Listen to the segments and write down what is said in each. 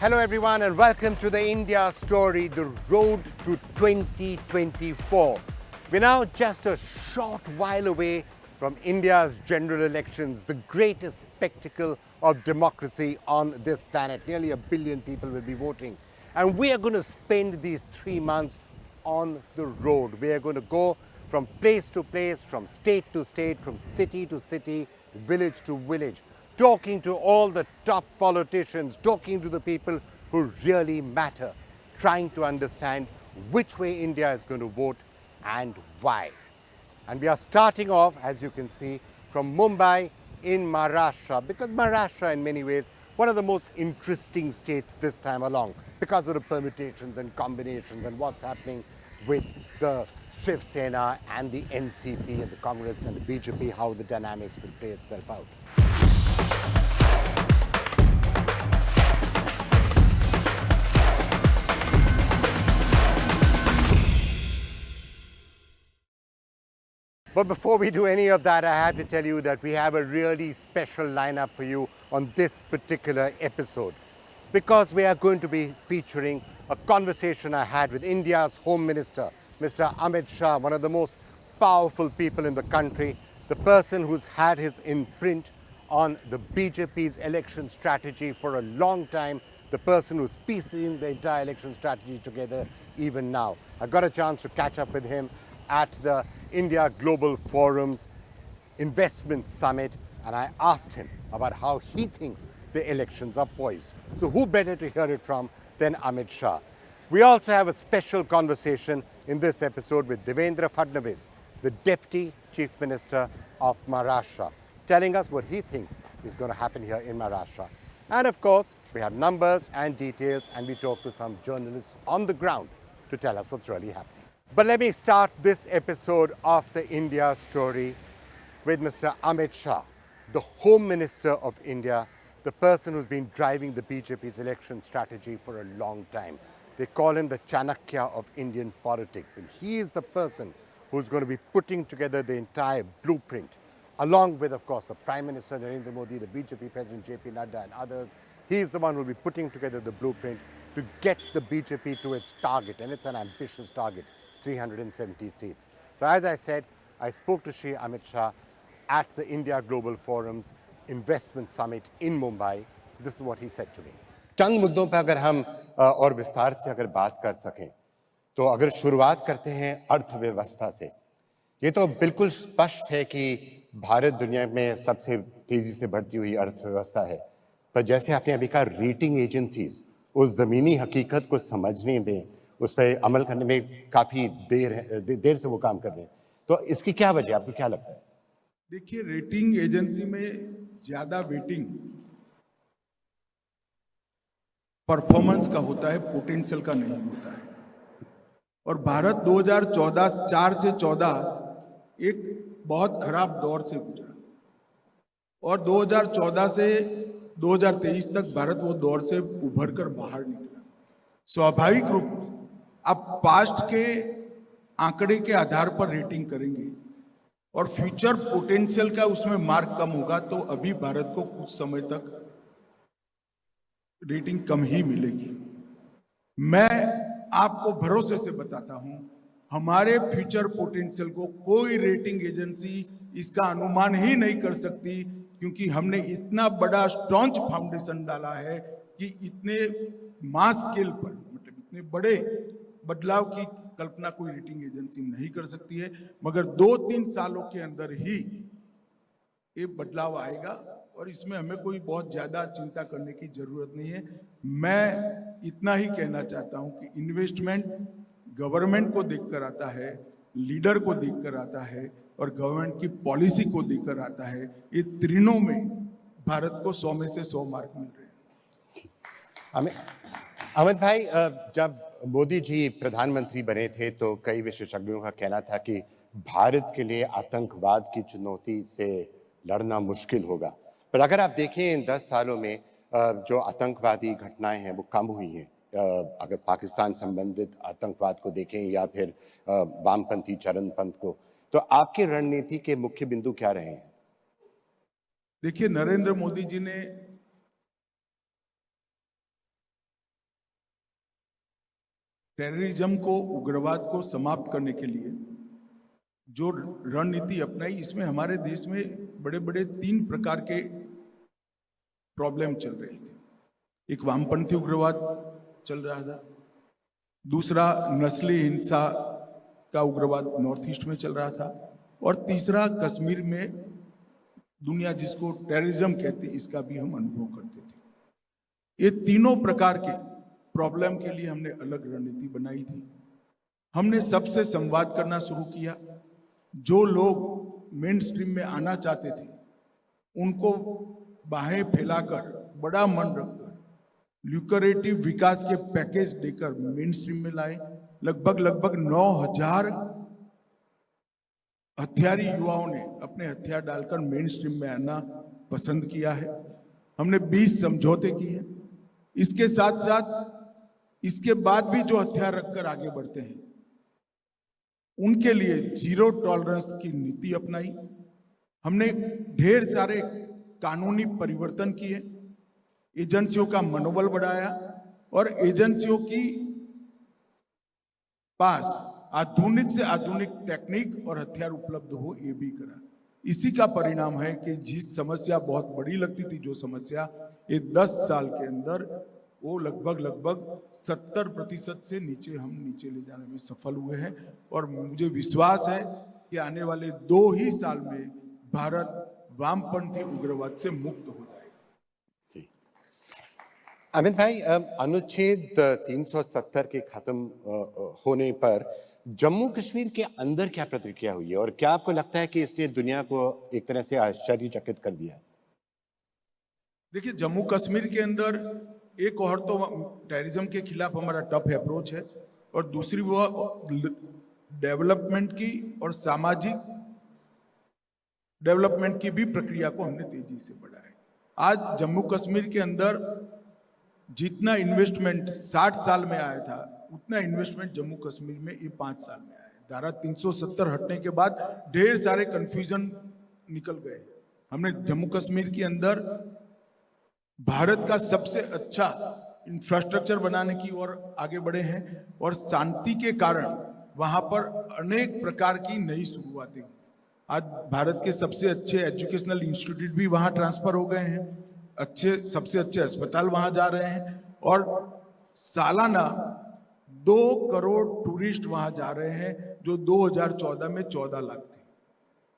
Hello everyone and welcome to the India story, the road to 2024. We're now just a short while away from India's general elections, the greatest spectacle of democracy on this planet. Nearly 1 billion people will be voting. And we are going to spend these 3 months on the road. We are going to go from place to place, from state to state, from city to city, village to village, talking to all the top politicians, talking to the people who really matter, trying to understand which way India is going to vote and why. And we are starting off, as you can see, from Mumbai in Maharashtra, because Maharashtra in many ways one of the most interesting states this time along because of the permutations and combinations and what's happening with the Shiv Sena and the NCP and the Congress and the BJP, how the dynamics will play itself out. But before we do any of that, I have to tell you that we have a really special lineup for you on this particular episode, because we are going to be featuring a conversation I had with India's Home Minister, Mr. Amit Shah, one of the most powerful people in the country, the person who's had his imprint on the BJP's election strategy for a long time, the person who's piecing the entire election strategy together even now. I got a chance to catch up with him at the India Global Forum's Investment Summit, and I asked him about how he thinks the elections are poised. So who better to hear it from than Amit Shah? We also have a special conversation in this episode with Devendra Fadnavis, the Deputy Chief Minister of Maharashtra, telling us what he thinks is going to happen here in Maharashtra. And of course, we have numbers and details, and we talk to some journalists on the ground to tell us what's really happening. But let me start this episode of the India story with Mr. Amit Shah, the Home Minister of India, the person who's been driving the BJP's election strategy for a long time. They call him the Chanakya of Indian politics, and he is the person who's going to be putting together the entire blueprint, along with, of course, the Prime Minister Narendra Modi, the BJP President JP Nadda and others. He is the one who will be putting together the blueprint to get the BJP to its target, and it's an ambitious target, 370 seats. So as I said, I spoke to Shri Amit Shah at the India Global Forum's Investment Summit in Mumbai. This is what he said to me. चंद मुद्दों पर अगर हम और विस्तार से अगर बात कर सकें, तो अगर शुरुआत करते हैं अर्थव्यवस्था से, ये तो बिल्कुल स्पष्ट है कि भारत दुनिया में सबसे तेजी से बढ़ती हुई अर्थव्यवस्था है। पर जैसे आपने अभी कहा, रेटिंग एजेंसीज उस ज़मीनी हकीकत को समझने में, उस पर अमल करने में काफ़ी देर से वो काम कर रहे हैं। तो इसकी क्या वजह, आपको क्या लगता है? देखिए, रेटिंग एजेंसी में ज़्यादा वेटिंग परफॉर्मेंस का होता है, पोटेंशियल का नहीं होता है। और भारत 2014 से 14 एक बहुत खराब दौर से गुजरा, और 2014 से 2023 तक भारत वो दौर से उभर कर बाहर निकला। स्वाभाविक रूप आप पास्ट के आंकड़े के आधार पर रेटिंग करेंगे और फ्यूचर पोटेंशियल का उसमें मार्क कम होगा, तो अभी भारत को कुछ समय तक रेटिंग कम ही मिलेगी। मैं आपको भरोसे से बताता हूं, हमारे फ्यूचर पोटेंशियल को कोई रेटिंग एजेंसी इसका अनुमान ही नहीं कर सकती, क्योंकि हमने इतना बड़ा स्ट्रॉन्ग फाउंडेशन डाला है कि इतने मास स्केल पर, मतलब इतने बड़े बदलाव की कल्पना कोई रेटिंग एजेंसी नहीं कर सकती है। मगर 2-3 सालों के अंदर ही ये बदलाव आएगा, और इसमें हमें कोई बहुत ज्यादा चिंता करने की जरूरत नहीं है। मैं इतना ही कहना चाहता हूं कि इन्वेस्टमेंट गवर्नमेंट को देखकर आता है, लीडर को देखकर आता है, और गवर्नमेंट की पॉलिसी को देखकर आता है। ये तीनों में भारत को 100 में से 100 मार्क मिल रहे हैं। अमित भाई, जब मोदी जी प्रधानमंत्री बने थे तो कई विशेषज्ञों का कहना था कि भारत के लिए आतंकवाद की चुनौती से लड़ना मुश्किल होगा। पर अगर आप देखें, इन 10 सालों में जो आतंकवादी घटनाएं हैं वो कम हुई हैं। अगर पाकिस्तान संबंधित आतंकवाद को देखें या फिर वामपंथी चरमपंथ को, तो आपकी रणनीति के मुख्य बिंदु क्या रहे हैं? देखिए, नरेंद्र मोदी जी ने टेररिज्म को, उग्रवाद को समाप्त करने के लिए जो रणनीति अपनाई, इसमें हमारे देश में बड़े बड़े 3 प्रकार के प्रॉब्लम चल रही थी। एक वामपंथी उग्रवाद चल रहा था, दूसरा नस्ली हिंसा का उग्रवाद नॉर्थ ईस्ट में चल रहा था, और तीसरा कश्मीर में दुनिया जिसको टेररिज्म कहती है, इसका भी हम अनुभव करते थे। ये तीनों प्रकार के प्रॉब्लम के लिए हमने अलग रणनीति बनाई थी। हमने सबसे संवाद करना शुरू किया। जो लोग मेन स्ट्रीम में आना चाहते थे उनको बाहें फैलाकर, बड़ा मन रखकर, ल्यूकरेटिव विकास के पैकेज देकर मेन स्ट्रीम में लाए। लगभग 9,000 हथियारी युवाओं ने अपने हथियार डालकर मेन स्ट्रीम में आना पसंद किया है। हमने 20 समझौते किए। इसके साथ साथ इसके बाद भी जो हथियार रखकर आगे बढ़ते हैं उनके लिए जीरो टॉलरेंस की नीति अपनाई। हमने ढेर सारे कानूनी परिवर्तन किए, एजेंसियों का मनोबल बढ़ाया और एजेंसियों की पास आधुनिक से आधुनिक टेक्निक और हथियार उपलब्ध हो, ये भी करा। इसी का परिणाम है कि जिस समस्या बहुत बड़ी लगती थी, जो समस्या ये 10 साल के अंदर, वो लगभग 70% से हम नीचे ले जाने में सफल हुए हैं। और मुझे विश्वास है कि आने वाले 2 ही साल में भारत वामपंथी उग्रवाद से मुक्त हो जाएगा। अमित भाई, अनुच्छेद 370 के खत्म होने पर जम्मू कश्मीर के अंदर क्या प्रतिक्रिया हुई है, और क्या आपको लगता है कि इसने दुनिया को एक तरह से आश्चर्यचकित कर दिया है? देखिए, जम्मू कश्मीर के अंदर एक और तो टेररिज्म के खिलाफ हमारा टफ अप्रोच है, और दूसरी वो डेवलपमेंट की और सामाजिक डेवलपमेंट की भी प्रक्रिया को हमने तेजी से बढ़ाया है। आज जम्मू कश्मीर के अंदर जितना इन्वेस्टमेंट 60 साल में आया था, उतना इन्वेस्टमेंट जम्मू कश्मीर में ये 5 साल में आया है। धारा 370 हटने के बाद ढेर सारे कंफ्यूजन निकल गए। हमने जम्मू कश्मीर के अंदर भारत का सबसे अच्छा इंफ्रास्ट्रक्चर बनाने की ओर आगे बढ़े हैं, और शांति के कारण वहां पर अनेक प्रकार की नई शुरुआतें। आज भारत के सबसे अच्छे एजुकेशनल इंस्टीट्यूट भी वहां ट्रांसफर हो गए हैं, सबसे अच्छे अस्पताल वहां जा रहे हैं, और सालाना 2 करोड़ टूरिस्ट वहां जा रहे हैं, जो 2014 में 14 लाख थे।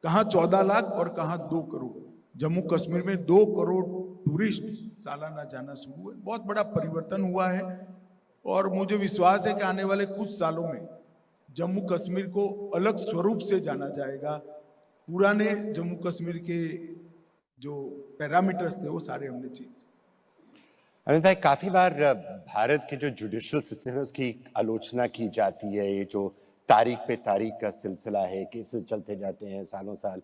कहां 14 लाख और कहां 2 करोड़। जम्मू कश्मीर में 2 करोड़ टूरिस्ट सालाना जाना शुरू हुए। बहुत बड़ा परिवर्तन हुआ है, और मुझे विश्वास है कि आने वाले कुछ सालों में जम्मू कश्मीर को अलग स्वरूप से जाना जाएगा। पुराने जम्मू कश्मीर के जो पैरामीटर्स थे वो सारे हमने चेंज। अमित भाई, काफी बार भारत के जो जुडिशियल सिस्टम है उसकी आलोचना की जाती है। ये जो तारीख पे तारीख का सिलसिला है, केसेस चलते जाते हैं सालों साल।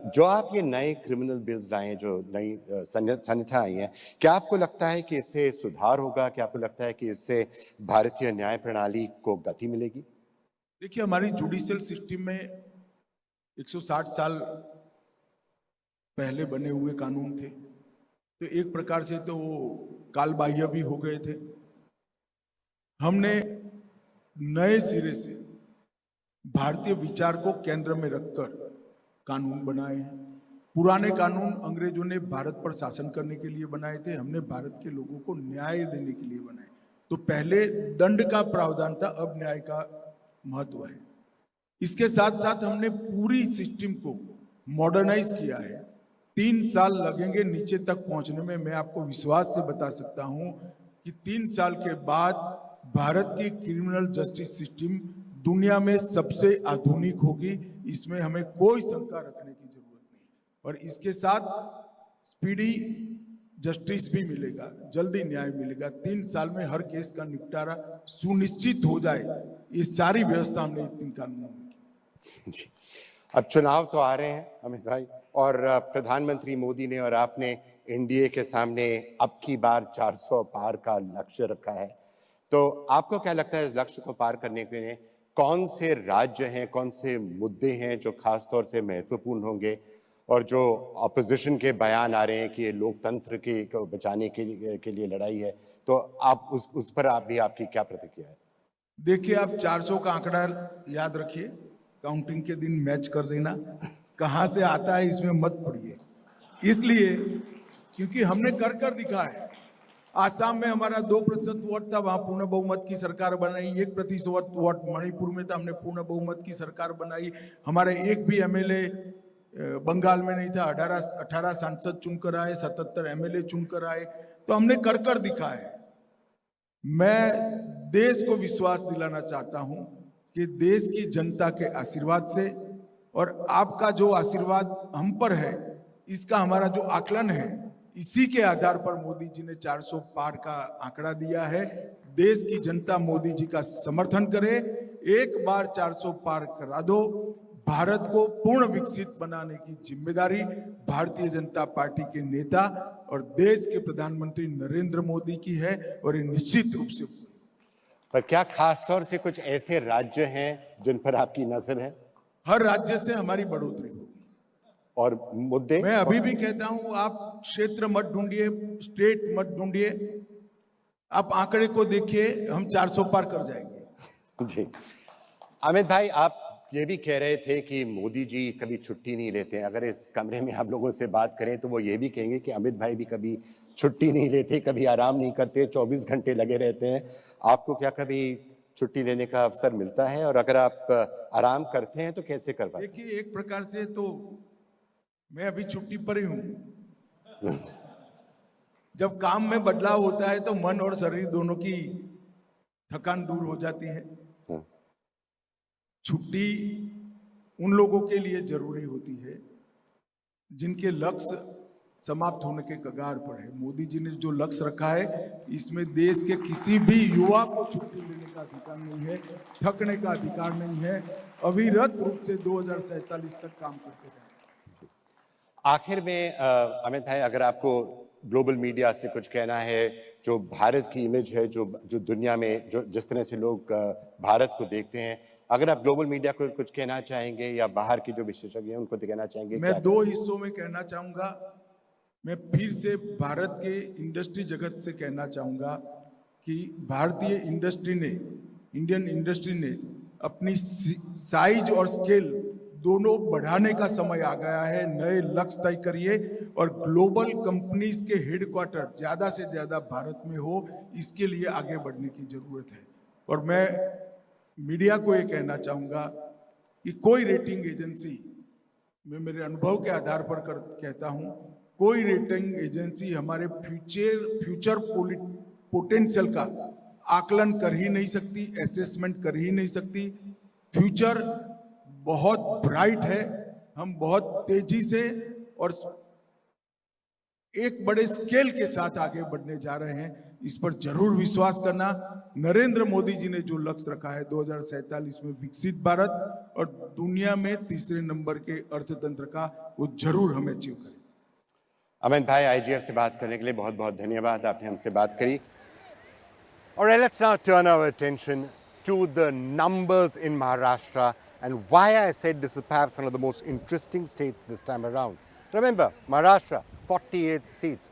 जो आप ये नए क्रिमिनल बिल्स लाए हैं, जो नई संहिता आई है, क्या आपको लगता है कि इससे सुधार होगा? क्या आपको लगता है कि इससे भारतीय न्याय प्रणाली को गति मिलेगी? देखिए, हमारी जुडिशियल सिस्टम में 160 साल पहले बने हुए कानून थे, तो एक प्रकार से तो वो कालबाह्य भी हो गए थे। हमने नए सिरे से भारतीय विचार को केंद्र में रखकर कानून बनाए हैं। पुराने कानून अंग्रेजों ने भारत पर शासन करने के लिए बनाए थे, हमने भारत के लोगों को न्याय देने के लिए बनाए। तो पहले दंड का प्रावधान था, अब न्याय का महत्व है। इसके साथ साथ हमने पूरी सिस्टम को मॉडर्नाइज किया है। 3 साल लगेंगे नीचे तक पहुंचने में। मैं आपको विश्वास से बता सकता हूं कि 3 साल के बाद भारत की क्रिमिनल जस्टिस सिस्टम दुनिया में सबसे आधुनिक होगी। इसमें हमें कोई शंका रखने की जरूरत नहीं। और इसके साथ स्पीडी जस्टिस भी मिलेगा, जल्दी न्याय मिलेगा। 3 साल में हर केस का निपटारा सुनिश्चित हो जाए, ये सारी व्यवस्था हमने 3 कानूनों में की। अब चुनाव तो आ रहे हैं अमित भाई, और प्रधानमंत्री मोदी ने और आपने एनडीए के सामने अब की बार 400 पार का लक्ष्य रखा है। तो आपको क्या लगता है, इस लक्ष्य को पार करने के लिए कौन से राज्य हैं, कौन से मुद्दे हैं जो खास तौर से महत्वपूर्ण होंगे? और जो ऑपोजिशन के बयान आ रहे हैं कि ये लोकतंत्र को बचाने के लिए लड़ाई है, तो आप उस पर आप भी, आपकी क्या प्रतिक्रिया है? देखिए, आप 400 का आंकड़ा याद रखिए, काउंटिंग के दिन मैच कर देना, कहां से आता है इसमें मत पड़िए। इसलिए क्योंकि हमने कर कर दिखा है। आसाम में हमारा 2% वोट था, वहां पूर्ण बहुमत की सरकार बनाई। 1% वोट मणिपुर में था, हमने पूर्ण बहुमत की सरकार बनाई। हमारे एक भी एमएलए बंगाल में नहीं था, 18 सांसद चुनकर आए, 77 एमएलए चुनकर आए। तो हमने कर कर दिखा है। मैं देश को विश्वास दिलाना चाहता हूं कि देश की जनता के आशीर्वाद से और आपका जो आशीर्वाद हम पर है, इसका हमारा जो आकलन है, इसी के आधार पर मोदी जी ने 400 पार का आंकड़ा दिया है। देश की जनता मोदी जी का समर्थन करे, एक बार 400 पार करा दो। भारत को पूर्ण विकसित बनाने की जिम्मेदारी भारतीय जनता पार्टी के नेता और देश के प्रधानमंत्री नरेंद्र मोदी की है, और ये निश्चित रूप से। पर क्या खास तौर से कुछ ऐसे राज्य हैं जिन पर आपकी नजर है? हर राज्य से हमारी बढ़ोतरी होगी। और मुद्दे? मैं अभी भी कहता हूं, आप क्षेत्र मत ढूंढिए, स्टेट मत ढूंढिए, आप आंकड़े को देखिए, हम 400 पार कर जाएंगे। जी। अमित भाई, आप ये भी कह रहे थे कि मोदी जी कभी छुट्टी नहीं लेते। अगर इस कमरे में आप लोगों से बात करें तो वो ये भी कहेंगे कि अमित भाई भी कभी छुट्टी नहीं लेते, कभी आराम नहीं करते, 24 घंटे लगे रहते हैं। आपको क्या कभी छुट्टी लेने का अवसर मिलता है? और अगर आप आराम करते हैं तो कैसे कर पाते हैं? देखिए, एक प्रकार से तो मैं अभी छुट्टी पर ही हूं। जब काम में बदलाव होता है तो मन और शरीर दोनों की थकान दूर हो जाती है। छुट्टी उन लोगों के लिए जरूरी होती है जिनके लक्ष्य समाप्त होने के कगार पर है। मोदी जी ने जो लक्ष्य रखा है, इसमें देश के किसी भी युवा को छुट्टी लेने का अधिकार नहीं है, थकने का अधिकार नहीं है। अविरत रूप से 2047 तक काम करते रहें। आखिर में अमित भाई, अगर आपको ग्लोबल मीडिया से कुछ कहना है, जो भारत की इमेज है, जो दुनिया में जो जिस तरह से लोग भारत को देखते हैं, अगर आप ग्लोबल मीडिया को कुछ कहना चाहेंगे या बाहर के जो विशेषज्ञ हैं उनको कहना चाहेंगे? मैं 2 हिस्सों में कहना चाहूंगा। मैं फिर से भारत के इंडस्ट्री जगत से कहना चाहूंगा कि भारतीय इंडस्ट्री ने, इंडियन इंडस्ट्री ने अपनी साइज और स्केल दोनों बढ़ाने का समय आ गया है। नए लक्ष्य तय करिए और ग्लोबल कंपनीज के हेडक्वार्टर ज्यादा से ज्यादा भारत में हो, इसके लिए आगे बढ़ने की जरूरत है। और मैं मीडिया को ये कहना चाहूंगा कि कोई रेटिंग एजेंसी, मैं मेरे अनुभव के आधार पर कहता हूं, कोई रेटिंग एजेंसी हमारे फ्यूचर पोटेंशियल का आकलन कर ही नहीं सकती, असेसमेंट कर ही नहीं सकती। फ्यूचर बहुत ब्राइट है। हम बहुत तेजी से और एक बड़े स्केल के साथ आगे बढ़ने जा रहे हैं, इस पर जरूर विश्वास करना। नरेंद्र मोदी जी ने जो लक्ष्य रखा है 2047 में विकसित भारत और दुनिया में तीसरे नंबर के अर्थतंत्र का, वो जरूर हमें अचीव करें। अमित भाई, आईजीएफ से बात करने के लिए बहुत बहुत धन्यवाद, आपने हमसे बात करी। Alright, let's now turn our attention to the numbers in Maharashtra and why I said this is perhaps one of the most interesting states this time around. Remember, Maharashtra, 48 seats,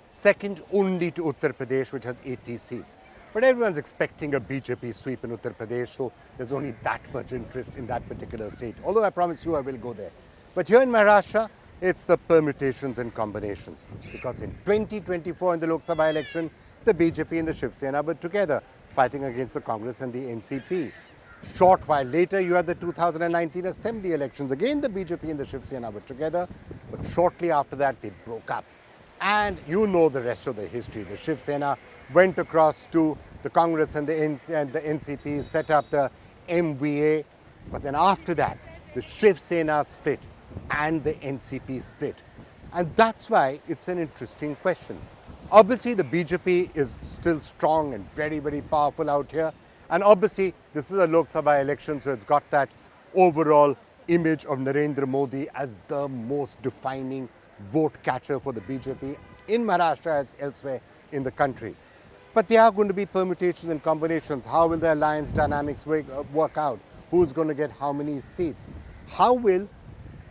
second only to Uttar Pradesh, which has 80 seats. But everyone's expecting a BJP sweep in Uttar Pradesh, so there's only that much interest in that particular state. Although I promise you I will go there. But here in Maharashtra, it's the permutations and combinations. Because in 2024 in the Lok Sabha election, the BJP and the Shiv Sena were together, fighting against the Congress and the NCP. Short while later, you had the 2019 assembly elections. Again, the BJP and the Shiv Sena were together, but shortly after that, they broke up. And you know the rest of the history. The Shiv Sena went across to the Congress and the NCP, set up the MVA. But then after that, the Shiv Sena split and the NCP split. And that's why it's an interesting question. Obviously, the BJP is still strong and very, very powerful out here. And obviously, this is a Lok Sabha election, so it's got that overall image of Narendra Modi as the most defining vote catcher for the BJP in Maharashtra as elsewhere in the country. But there are going to be permutations and combinations. How will the alliance dynamics work out? Who's going to get how many seats? How will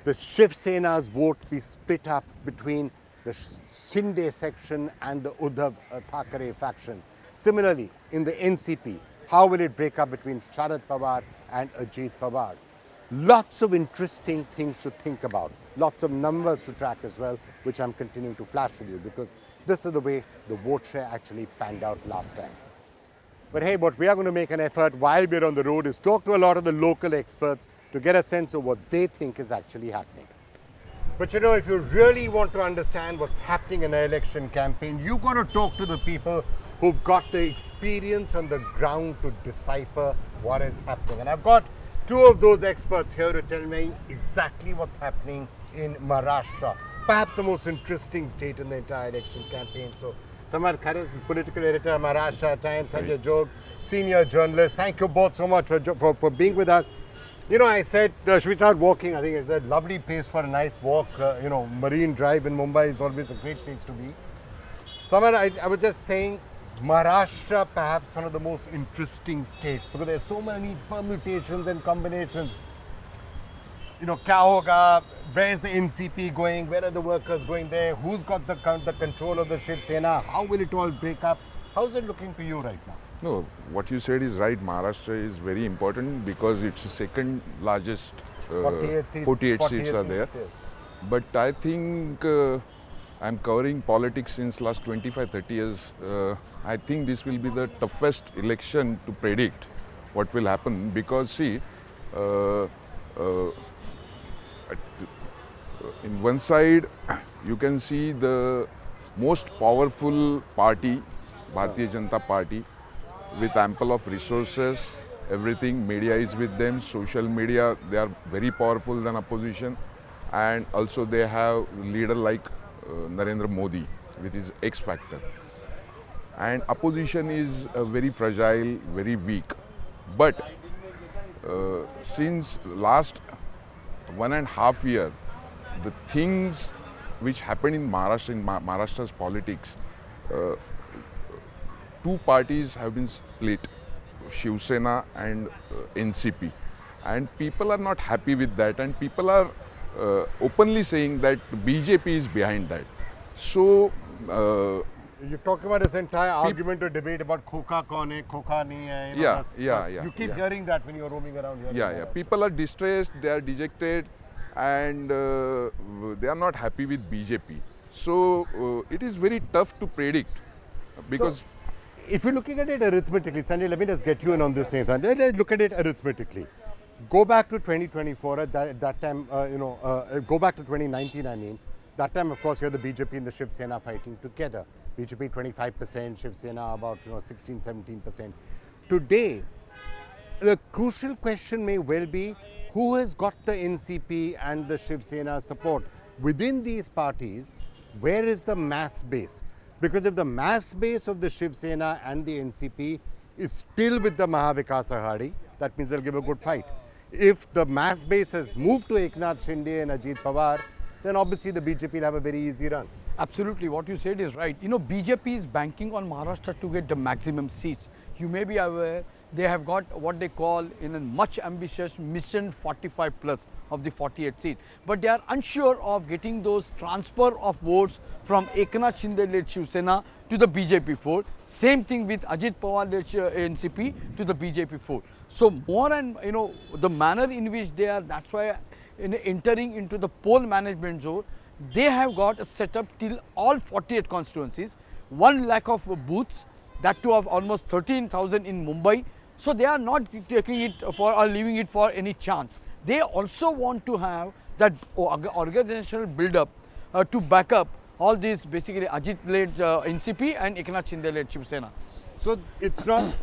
the Shiv Sena's vote be split up between the Shinde section and the Uddhav Thackeray faction? Similarly, in the NCP, How will it break up between Sharad Pawar and Ajit Pawar? Lots of interesting things to think about, lots of numbers to track as well, which I'm continuing to flash with you because this is the way the vote share actually panned out last time. But hey, what we are going to make an effort while we're on the road is talk to a lot of the local experts to get a sense of what they think is actually happening. But you know, if you really want to understand what's happening in an election campaign, you've got to talk to the people who've got the experience on the ground to decipher what is happening. And I've got two of those experts here to tell me exactly what's happening in Maharashtra, perhaps the most interesting state in the entire election campaign. So, Samar Kharas, political editor, Maharashtra Times, Sanjay Jog, senior journalist. Thank you both so much for being with us. You know, I said, should we start walking? I think it's a lovely place for a nice walk. You know, Marine Drive in Mumbai is always a great place to be. Samar, I was just saying, Maharashtra perhaps one of the most interesting states because there's so many permutations and combinations. You know, kya hoga, where's the NCP going, where are the workers going there, who's got the control of the Shiv Sena, how will it all break up? How's it looking to you right now? No, what you said is right. Maharashtra is very important because it's the second largest 48 seats, 48 seats are there. Yes. But I think I'm covering politics since last 25-30 years. I think this will be the toughest election to predict what will happen because see, in one side you can see the most powerful party, Bharatiya Janata Party, with ample of resources, everything, media is with them, social media, they are very powerful than opposition, and also they have leader like Narendra Modi with his X factor. And opposition is very fragile, very weak. But since last 1.5 years, the things which happened in Maharashtra, in Maharashtra's politics, two parties have been split, Shiv Sena and NCP. And people are not happy with that, and people are openly saying that BJP is behind that. So, you're talking about this entire argument or debate about khoka kaun hai, khoka nahi hai. You know, yeah. You keep hearing that when you're roaming around here. Yeah. People are distressed, they are dejected, and they are not happy with BJP. So, it is very tough to predict because. So, if you're looking at it arithmetically, Sanjay, let me just get you in on this same time. Let's look at it arithmetically. Go back to 2024, at that time, go back to 2019, I mean. That time, of course, you had the BJP and the Shiv Sena fighting together. BJP 25%, Shiv Sena about 16, 17%. Today, the crucial question may well be who has got the NCP and the Shiv Sena support. Within these parties, where is the mass base? Because if the mass base of the Shiv Sena and the NCP is still with the Mahavikas Aghadi, that means they'll give a good fight. If the mass base has moved to Eknath Shinde and Ajit Pawar, then obviously the BJP will have a very easy run. Absolutely, what you said is right. You know, BJP is banking on Maharashtra to get the maximum seats. You may be aware they have got what they call in a much ambitious mission 45 plus of the 48 seats. But they are unsure of getting those transfer of votes from Eknath Shinde-led Shiv Sena to the BJP fold. Same thing with Ajit Pawar-led NCP to the BJP fold. So more and the manner in which they are, that's why entering into the poll management zone, they have got a setup till all 48 constituencies, 1 lakh of booths, that too of almost 13,000 in Mumbai. So they are not taking it for or leaving it for any chance. They also want to have that organizational build-up to back up all these basically Ajit-led NCP and Eknath Shinde-led Shiv Sena. So it's not,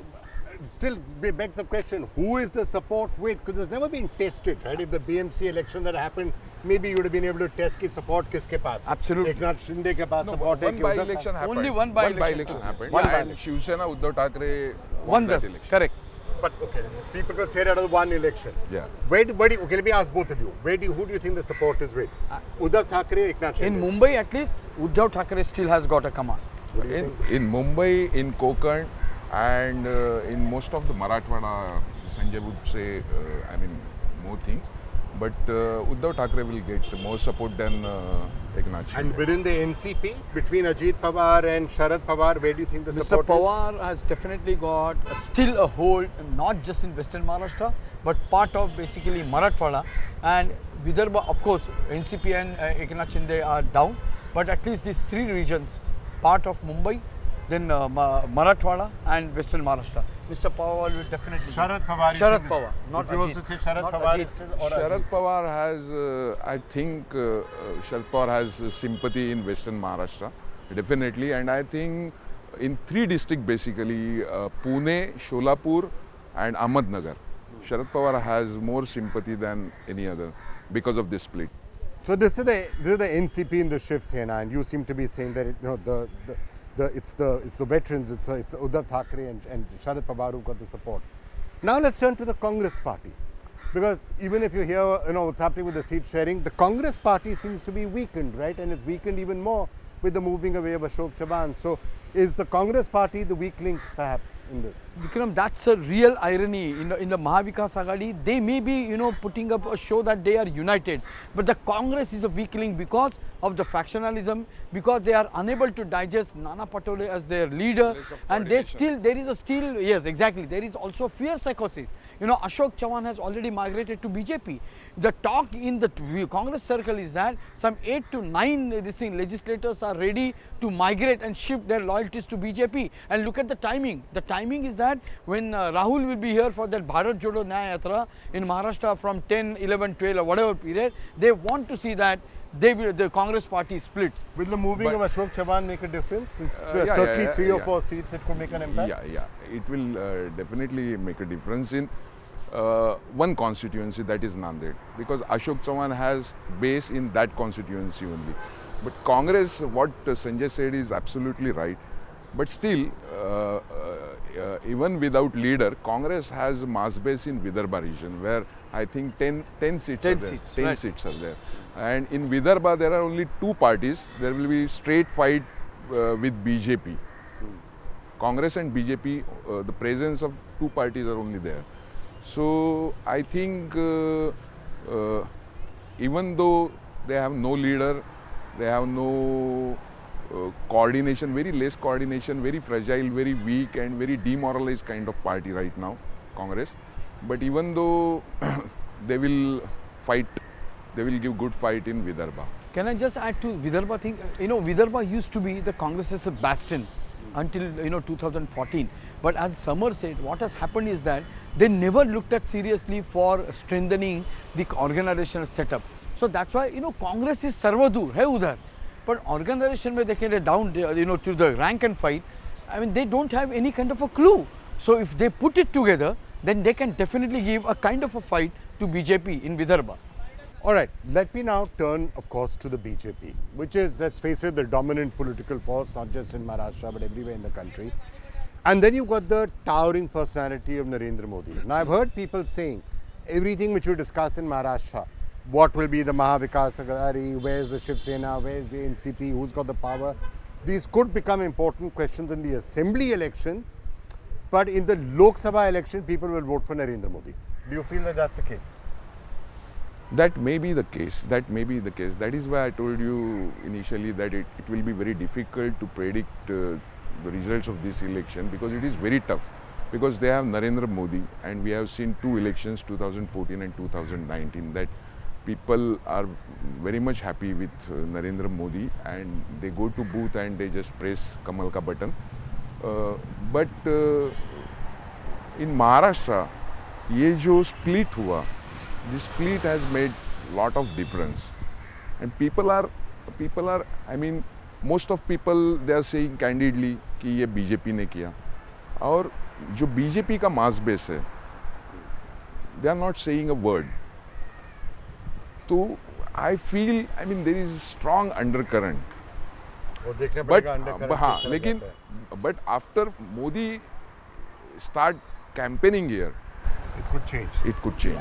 still begs the question, who is the support with? Because it's never been tested, right? If the BMC election that happened, maybe you would have been able to test ki support kiske paas. Absolutely. Eknath Shinde ke paas support hai. One by-election happened. Only one by-election happened. One And by-election. Shiv Sena, Uddhav Thackeray Won that this, election. correct. But okay, people could say that out of one election. Yeah. Okay, let me ask both of you. Who do you think the support is with? Uddhav Thackeray, Eknath Shinde? In Mumbai at least, Uddhav Thackeray still has got a command. In Mumbai, in Konkan, and in most of the Marathwada, Sanjay would say, more things. But Uddhav Thackeray will get more support than Eknath Shinde. And within the NCP, between Ajit Pawar and Sharad Pawar, where do you think the Mr. support Pawar has definitely got still a hold, not just in Western Maharashtra, but part of basically Marathwada and Vidarbha. Of course, NCP and Eknath Shinde are down, but at least these three regions, part of Mumbai, then Marathwada and Western Maharashtra. Mr. Pawar will definitely. Sharad Pawar. Sharad Pawar, not Would you Ajit. also say Sharad Not Pawar Ajit. is still or Sharad Ajit? Pawar has, I think, Sharad Pawar has sympathy in Western Maharashtra, definitely, and I think in three districts basically, Pune, Sholapur, and Ahmednagar. Sharad Pawar has more sympathy than any other because of this split. So this is the NCP in the Shiv Sena, and you seem to be saying that it's the veterans, it's Uddhav Thackeray and Sharad Pawar who got the support. Now let's turn to the Congress party, because even if you hear what's happening with the seat sharing, the Congress party seems to be weakened, right? And it's weakened even more with the moving away of Ashok Chavan. So is the Congress party the weak link perhaps in this? Vikram, that's a real irony. In the Mahavikas Aghadi, they may be, putting up a show that they are united, but the Congress is a weak link because of the factionalism, because they are unable to digest Nana Patole as their leader, and there is also fear psychosis. Ashok Chavan has already migrated to BJP. The talk in the Congress circle is that some 8 to 9 legislators are ready to migrate and shift their loyalties to BJP. And look at the timing. The timing is that when Rahul will be here for that Bharat Jodo Nyaya Yatra in Maharashtra from 10, 11, 12 or whatever period, they want to see that the Congress party splits. Will the moving of Ashok Chavan make a difference? Certainly 3 or 4 seats it could make an impact. Yeah, it will definitely make a difference in one constituency, that is Nanded, because Ashok Chavan has base in that constituency only. But Congress, what Sanjay said is absolutely right. But still, even without leader, Congress has mass base in Vidarbha region, where I think 10 seats are there. 10 seats are there. And in Vidarbha, there are only 2 parties. There will be straight fight with BJP. Congress and BJP, the presence of 2 parties are only there. So I think even though they have no leader, they have no coordination, very less coordination, very fragile, very weak and very demoralized kind of party right now, Congress. But even though they will fight, they will give good fight in Vidarbha. Can I just add to Vidarbha thing? Vidarbha used to be the Congress's bastion until 2014. But as Samar said, what has happened is that they never looked at seriously for strengthening the organizational setup. So that's why Congress is sarvadur hai udhar, but organization where they get down to the rank and file, I mean they don't have any kind of a clue. So if they put it together, then they can definitely give a kind of a fight to BJP in Vidarbha. All right, let me now turn, of course, to the BJP, which is, let's face it, the dominant political force, not just in Maharashtra, but everywhere in the country. And then you've got the towering personality of Narendra Modi. Now, I've heard people saying everything which you discuss in Maharashtra, what will be the Mahavikas Aghadi, where's the Shiv Sena, where's the NCP, who's got the power, these could become important questions in the assembly election, but in the Lok Sabha election, people will vote for Narendra Modi. Do you feel that that's the case? That may be the case. That may be the case. That is why I told you initially that it will be very difficult to predict the results of this election, because it is very tough. Because they have Narendra Modi, and we have seen 2 elections, 2014 and 2019, that people are very much happy with Narendra Modi, and they go to booth and they just press Kamal ka button. But in Maharashtra, ये जो split हुआ, this split has made lot of difference, and people are, I mean, most of people they are saying candidly कि ये BJP ने किया, और जो BJP का मास बेस है, they are not saying a word. तो I feel, I mean, there is strong undercurrent. But after Modi start campaigning here, it could change. It could change.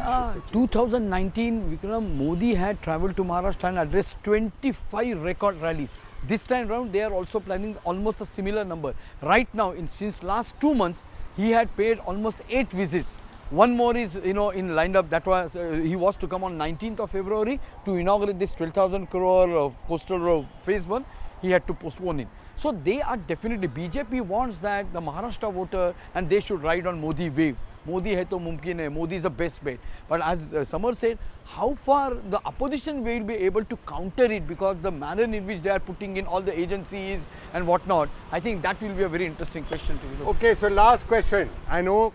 2019, Vikram, Modi had travelled to Maharashtra and addressed 25 record rallies. This time round, they are also planning almost a similar number. Right now, since last 2 months, he had paid almost 8 visits One more is, in lined up. That was he was to come on 19th of February to inaugurate this 12,000 crore coastal road phase 1. He had to postpone it. So they are definitely, BJP wants that the Maharashtra voter, and they should ride on Modi wave. Modi hai to mumkin hai. Modi is the best bet. But as Samar said, how far the opposition will be able to counter it, because the manner in which they are putting in all the agencies and whatnot, I think that will be a very interesting question to look. Okay, so last question. I know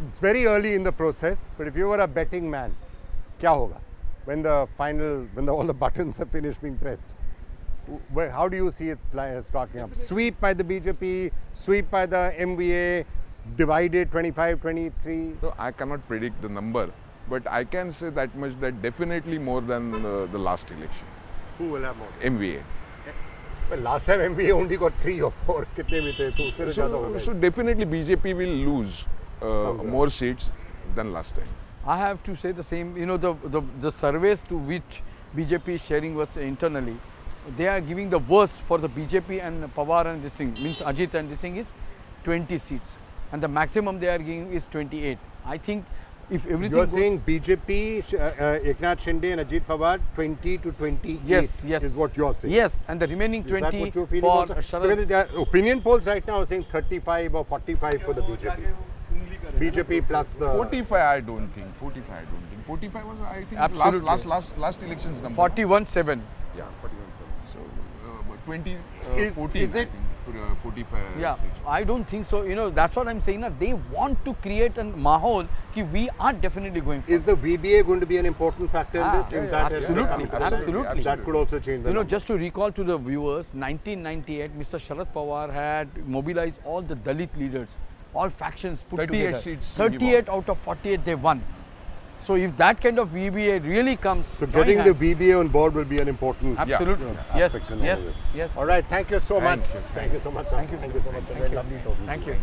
it's very early in the process, but if you were a betting man, kya hoga? When all the buttons have finished being pressed, how do you see it stocking up? Sweep by the BJP, sweep by the MVA, divided 25-23? So I cannot predict the number, but I can say that much, that definitely more than the last election. Who will have more? MVA. Well, last time MVA only got 3 or 4. कितने भी थे, तो उससे ज़्यादा हो गए. So definitely BJP will lose more seats than last time. I have to say the same. The surveys to which BJP is sharing was internally, they are giving the worst for the BJP and Pawar and this thing, means Ajit and this thing is 20 seats. And the maximum they are giving is 28. I think if everything You're goes, saying BJP, Eknath Shinde and Ajit Pawar, 20 to 28 yes, is what you're saying? yes, and the remaining Is that 20 what you're feeling for also? Sharad. Because there are opinion polls right now are saying 35 or 45 for the BJP. BJP plus the... 45 I don't think. 45 I don't think. 45 was, I think, Absolutely. last election's number. 41-7. Yeah, 41. So 20, Is 14 it- I think. 45 Yeah, seats. I don't think so. That's what I'm saying. They want to create a mahol ki we are definitely going for. Is the VBA going to be an important factor in this? Yeah, Impact it? absolutely, absolutely. That could also change the number. Just to recall to the viewers, 1998, Mr. Sharad Pawar had mobilized all the Dalit leaders, all factions put 38 together. seats 38 out of 48 they won. So if that kind of VBA really comes, So join getting the hands, VBA on board will be an important absolutely, yes, aspect in all yes, of this. yes. All right, thank you so much. Thank you. Thank you so much, sir. Thank you. Thank you so much. sir. Thank Very you. lovely talking to Thank you. you.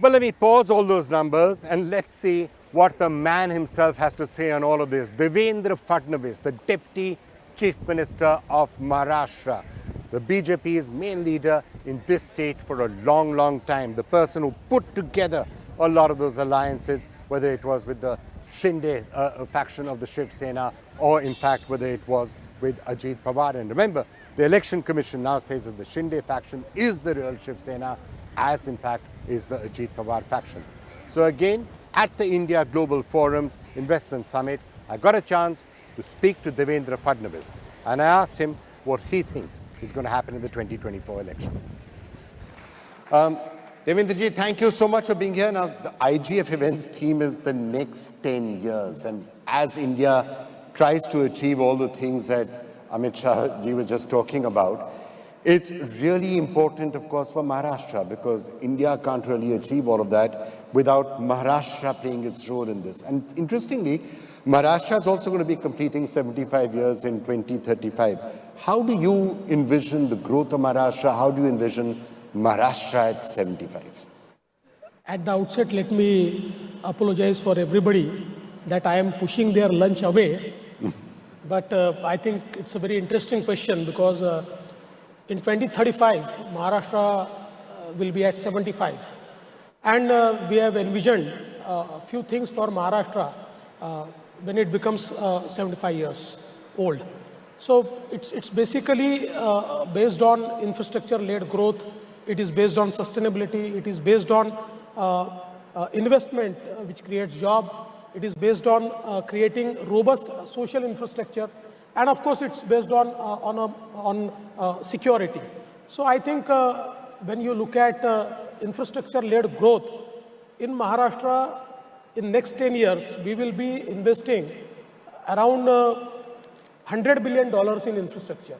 But let me pause all those numbers and let's see what the man himself has to say on all of this. Devendra Fadnavis, the Deputy Chief Minister of Maharashtra, the BJP's main leader in this state for a long, long time, the person who put together a lot of those alliances, whether it was with the Shinde faction of the Shiv Sena or in fact whether it was with Ajit Pawar. And remember, the Election Commission now says that the Shinde faction is the real Shiv Sena, as in fact is the Ajit Pawar faction. So again, at the India Global Forum's Investment Summit, I got a chance to speak to Devendra Fadnavis and I asked him what he thinks is going to happen in the 2024 election. Devendraji, thank you so much for being here. Now, the IGF events theme is the next 10 years. And as India tries to achieve all the things that Amit Shah ji was just talking about, it's really important, of course, for Maharashtra, because India can't really achieve all of that without Maharashtra playing its role in this. And interestingly, Maharashtra is also going to be completing 75 years in 2035. How do you envision the growth of Maharashtra? How do you envision Maharashtra at 75? At the outset, let me apologize for everybody that I am pushing their lunch away. But I think it's a very interesting question because in 2035, Maharashtra will be at 75. And we have envisioned a few things for Maharashtra when it becomes 75 years old. So it's basically based on infrastructure-led growth. It is based on sustainability. It is based on investment which creates job. It is based on creating robust social infrastructure. And of course, it's based on security. So I think when you look at infrastructure-led growth in Maharashtra, in next 10 years, we will be investing around $100 billion in infrastructure.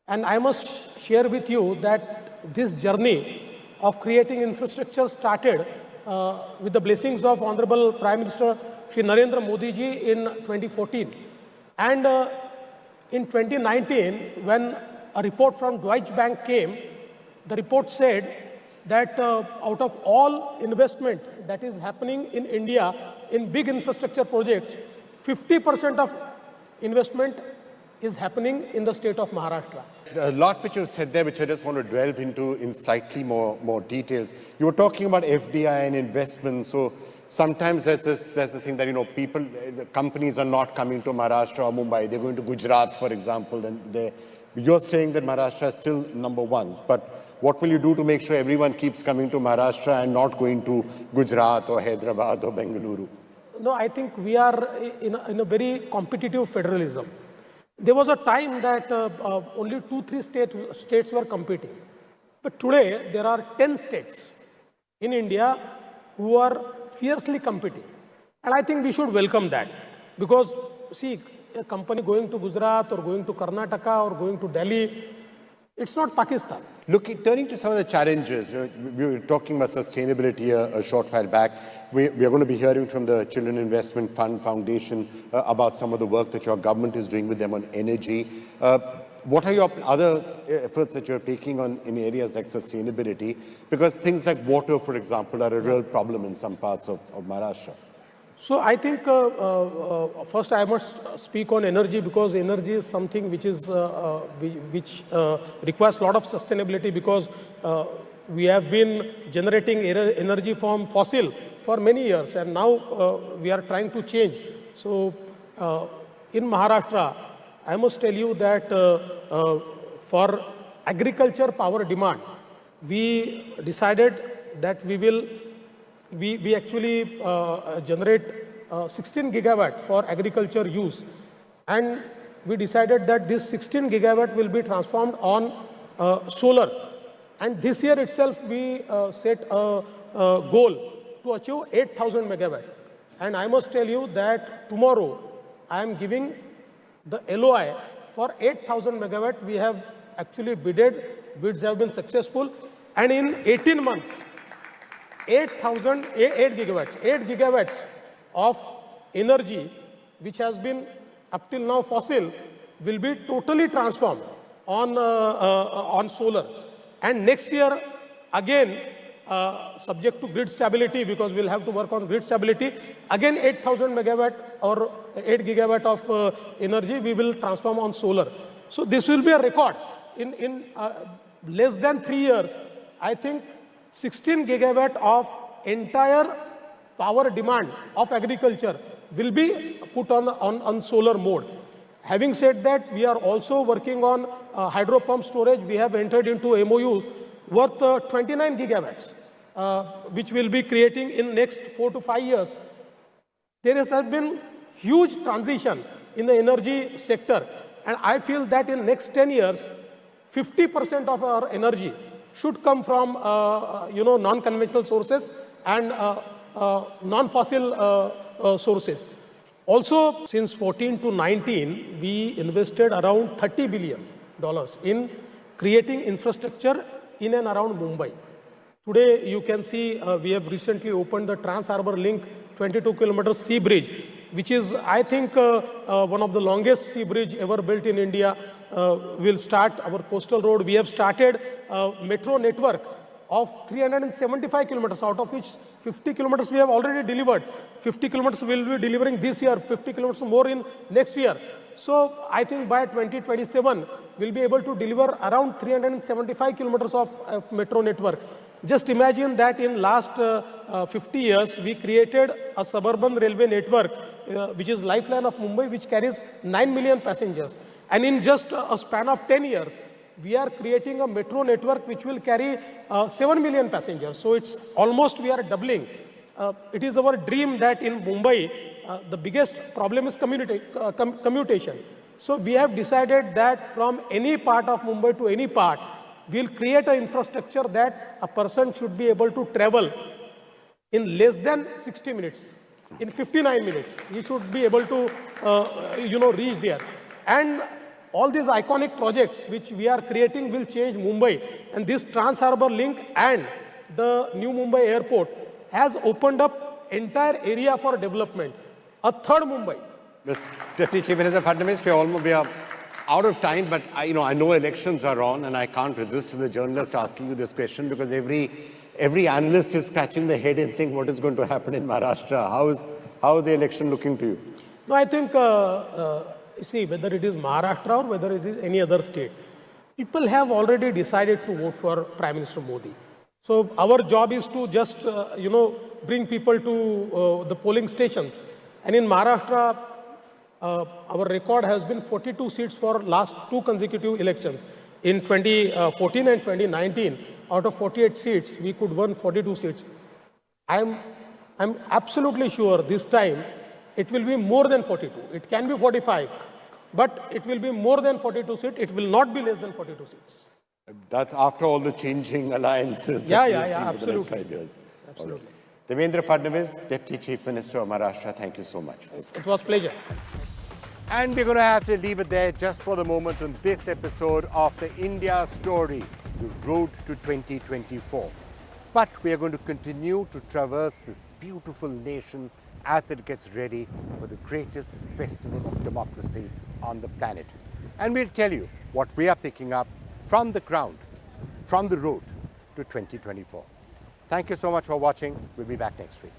And I must share with you that this journey of creating infrastructure started with the blessings of Honorable Prime Minister Shri Narendra Modi ji in 2014. And in 2019, when a report from Deutsche Bank came, the report said that out of all investment that is happening in India in big infrastructure projects, 50% of investment is happening in the state of Maharashtra. A lot which you said there, which I just want to delve into in slightly more details. You were talking about FDI and investment. So sometimes there's this thing that, people, the companies are not coming to Maharashtra or Mumbai. They're going to Gujarat, for example, and you're saying that Maharashtra is still number one. But what will you do to make sure everyone keeps coming to Maharashtra and not going to Gujarat or Hyderabad or Bengaluru? No, I think we are in a very competitive federalism. There was a time that only 2-3 states were competing. But today, there are 10 states in India who are fiercely competing. And I think we should welcome that. Because, see, a company going to Gujarat or going to Karnataka or going to Delhi, it's not Pakistan. Look, turning to some of the challenges, we were talking about sustainability a short while back. We are going to be hearing from the Children Investment Fund Foundation about some of the work that your government is doing with them on energy. What are your other efforts that you're taking on in areas like sustainability? Because things like water, for example, are a real problem in some parts of Maharashtra. So I think first I must speak on energy, because energy is something which requires a lot of sustainability, because we have been generating energy from fossil for many years, and now we are trying to change. So in Maharashtra, I must tell you that for agriculture power demand, we decided that we actually generate 16 gigawatt for agriculture use, and we decided that this 16 gigawatt will be transformed on solar. And this year itself we set a goal to achieve 8,000 megawatt. And I must tell you that tomorrow I am giving the LOI for 8,000 megawatt. We have actually bidded, bids have been successful, and in 18 months, 8 gigawatts of energy, which has been up till now fossil, will be totally transformed on solar. And next year, again, subject to grid stability, because we'll have to work on grid stability, again 8,000 megawatt or 8 gigawatt of energy we will transform on solar. So this will be a record. In less than 3 years, I think 16 gigawatt of entire power demand of agriculture will be put on solar mode. Having said that, we are also working on hydro pump storage. We have entered into MOUs worth 29 gigawatts, which will be creating in next 4 to 5 years. There has been huge transition in the energy sector, and I feel that in next 10 years, 50% of our energy should come from non-conventional sources and non-fossil sources. Also, since 14 to 19, we invested around $30 billion in creating infrastructure in and around Mumbai. Today, you can see we have recently opened the Trans-Harbour Link 22-kilometer sea bridge, which is, I think, one of the longest sea bridge ever built in India. We'll start our coastal road. We have started a metro network of 375 kilometers, out of which 50 kilometers we have already delivered. 50 kilometers we will be delivering this year, 50 kilometers more in next year. So I think by 2027, we'll be able to deliver around 375 kilometers of metro network. Just imagine that in last 50 years, we created a suburban railway network, which is lifeline of Mumbai, which carries 9 million passengers. And in just a span of 10 years, we are creating a metro network which will carry 7 million passengers. So it's almost we are doubling. It is our dream that in Mumbai, the biggest problem is commutation. So we have decided that from any part of Mumbai to any part, we'll create an infrastructure that a person should be able to travel in less than 60 minutes. In 59 minutes, he should be able to, reach there. And all these iconic projects which we are creating will change Mumbai. And this Trans-Harbour Link and the new Mumbai airport has opened up entire area for development. A third Mumbai. Mr. Deputy Chief Minister Fadnavis, we are out of time, but I know elections are on, and I can't resist as a journalist asking you this question, because every analyst is scratching their head and saying what is going to happen in Maharashtra. How is the election looking to you? No, I think, see, whether it is Maharashtra or whether it is any other state, people have already decided to vote for Prime Minister Modi. So our job is to just, bring people to the polling stations. And in Maharashtra, our record has been 42 seats for last two consecutive elections. In 2014 and 2019, out of 48 seats, we could win 42 seats. I'm absolutely sure this time it will be more than 42. It can be 45, but it will be more than 42 seats. It will not be less than 42 seats. That's after all the changing alliances Yeah, that we yeah, have yeah, seen for the next absolutely. 5 years. Absolutely. All right. Devendra Fadnavis, Deputy Chief Minister of Maharashtra, thank you so much. It was a pleasure. And we're going to have to leave it there just for the moment on this episode of the India Story, the road to 2024. But we are going to continue to traverse this beautiful nation as it gets ready for the greatest festival of democracy on the planet. And we'll tell you what we are picking up from the ground, from the road to 2024. Thank you so much for watching. We'll be back next week.